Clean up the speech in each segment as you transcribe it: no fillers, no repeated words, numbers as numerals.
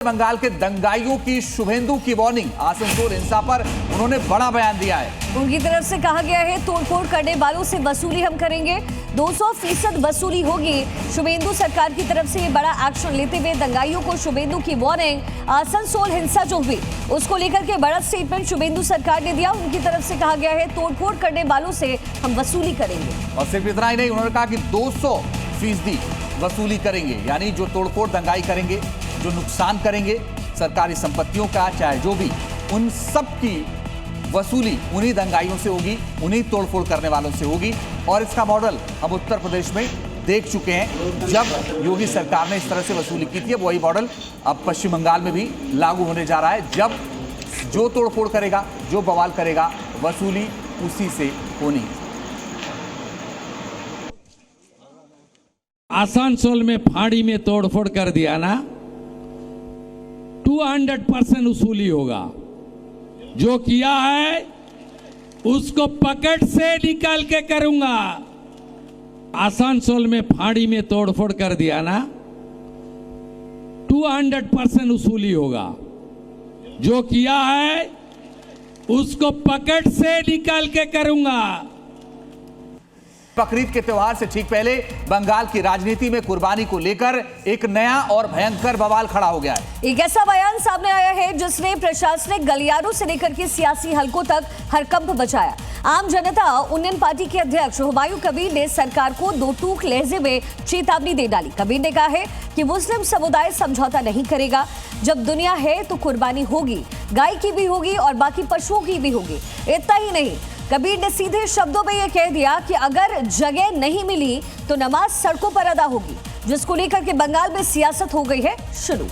बंगाल के दंगाइयों की शुभेंदु की वार्निंग, आसनसोल हिंसा पर उन्होंने बड़ा बयान दिया है। उनकी तरफ से कहा गया है तोड़फोड़ करने वालों से वसूली हम करेंगे, 200% वसूली होगी। शुभेंदु सरकार की तरफ से ये बड़ा एक्शन लेते हुए दंगाइयों को शुभेंदु की वार्निंग। आसनसोल हिंसा जो हुई उसको लेकर के बड़ा स्टेटमेंट शुभेंदु सरकार ने दिया। उनकी तरफ से कहा गया है तोड़फोड़ करने वालों से हम वसूली करेंगे। और सिर्फ इतना ही नहीं, उन्होंने कहा कि 200% वसूली करेंगे, यानी जो तोड़फोड़ दंगाई करेंगे, जो नुकसान करेंगे सरकारी संपत्तियों का, चाहे जो भी, उन सब की वसूली उन्हीं दंगाइयों से होगी, उन्हीं तोड़फोड़ करने वालों से होगी। और इसका मॉडल हम उत्तर प्रदेश में देख चुके हैं। जब योगी सरकार ने इस तरह से वसूली की थी, वही मॉडल अब पश्चिम बंगाल में भी लागू होने जा रहा है। जब जो तोड़फोड़ करेगा, जो बवाल करेगा, वसूली उसी से होनी। आसनसोल में फाड़ी में तोड़फोड़ कर दिया ना, 200% वसूली होगा। जो किया है उसको पकड़ से निकाल के करूंगा। आसनसोल में फाड़ी में तोड़फोड़ कर दिया ना, 200% वसूली होगा। जो किया है उसको पकड़ से निकाल के करूंगा। बकरीद के त्योहार से ठीक पहले बंगाल की राजनीति में कुर्बानी को लेकर एक नया और भयंकर बवाल खड़ा हो गया है। एक ऐसा बयान सामने आया है जिसने प्रशासनिक गलियारों से लेकर के सियासी हलकों तक हरकंप मचाया। आम जनता उन्नयन पार्टी के अध्यक्ष हुमायूं कबीर ने सरकार को दो टूक लहजे में चेतावनी दे डाली। कबीर ने कहा है कि मुस्लिम समुदाय समझौता नहीं करेगा। जब दुनिया है तो कुर्बानी होगी, गाय की भी होगी और बाकी पशुओं की भी होगी। इतना ही नहीं, कबीर ने सीधे शब्दों में यह कह दिया कि अगर जगह नहीं मिली तो नमाज सड़कों पर अदा होगी, जिसको लेकर के बंगाल में सियासत हो गई है शुरू।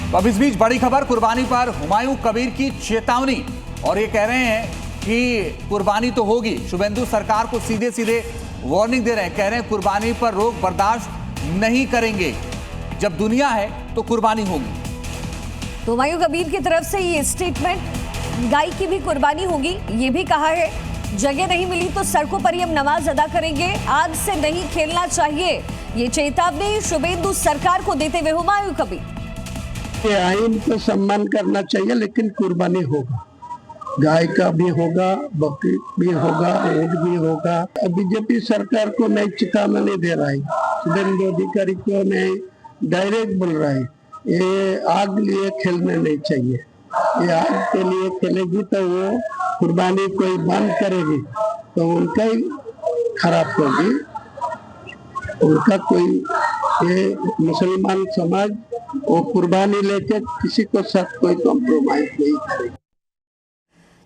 अब इस बीच बड़ी खबर, कुर्बानी पर हुमायूं कबीर की चेतावनी। और ये कह रहे हैं कि कुर्बानी तो होगी। शुभेंदु सरकार को सीधे सीधे वार्निंग दे रहे हैं, कह रहे हैं कुर्बानी पर रोक बर्दाश्त नहीं करेंगे। जब दुनिया है तो कुर्बानी होगी। तो हुमायूं कबीर की तरफ से ये स्टेटमेंट, गाय की भी कुर्बानी होगी, ये भी कहा है। जगह नहीं मिली तो सड़कों पर ही हम नमाज अदा करेंगे, आग से नहीं खेलना चाहिए। ये चेतावनी शुभेंदु सरकार को देते हुए हुमायूं कबीर। आइन को सम्मान करना चाहिए, लेकिन कुर्बानी होगा, गाय का भी होगा, बकरी भी होगा, ऊंट भी होगा। बीजेपी सरकार को नई चेतावनी दे रहा है, शुभेंदु अधिकारी को नहीं डायरेक्ट बोल रहा है, ये आग लिए खेलना नहीं चाहिए। ये आग के लिए खेलेगी तो वो कुर्बानी कोई बंद करेगी तो उनका ही खराब होगी। उनका कोई, ये मुसलमान समाज वो कुर्बानी लेके किसी को साथ कोई कॉम्प्रोमाइज नहीं करेगी।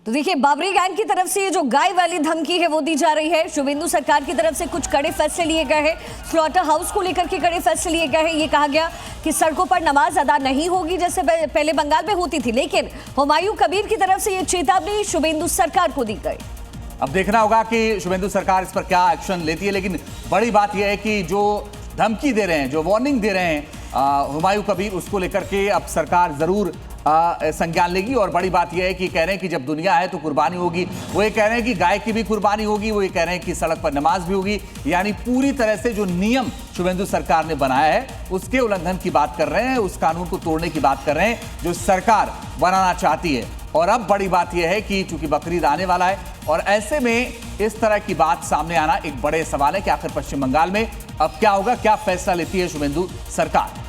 तो देखिए, बाबरी गैंग की तरफ से ये जो गाय वाली धमकी है वो दी जा रही है। शुभेंदु सरकार की तरफ से कुछ कड़े फैसले लिए गए हैं। स्लॉटर हाउस को लेकर के कड़े फैसले लिए गए हैं। ये कहा गया कि सड़कों पर नमाज अदा नहीं होगी जैसे पहले बंगाल में होती थी। लेकिन हुमायूं कबीर की तरफ से ये चेतावनी शुभेंदु सरकार को दी गई। अब देखना होगा कि शुभेंदु सरकार इस पर क्या एक्शन लेती है। लेकिन बड़ी बात यह है कि जो धमकी दे रहे हैं, जो वार्निंग दे रहे हैं हुमायूं कबीर, उसको लेकर के अब सरकार जरूर संज्ञान लेगी। और बड़ी बात यह है कि कह रहे हैं कि जब दुनिया है तो कुर्बानी होगी। वो ये कह रहे हैं कि गाय की भी कुर्बानी होगी, वो ये कह रहे हैं कि सड़क पर नमाज भी होगी। यानी पूरी तरह से जो नियम शुभेंदु सरकार ने बनाया है उसके उल्लंघन की बात कर रहे हैं, उस कानून को तोड़ने की बात कर रहे हैं जो सरकार बनाना चाहती है। और अब बड़ी बात यह है कि चूंकि बकरीद आने वाला है और ऐसे में इस तरह की बात सामने आना एक बड़े सवाल है कि आखिर पश्चिम बंगाल में अब क्या होगा, क्या फैसला लेती है शुभेंदु सरकार।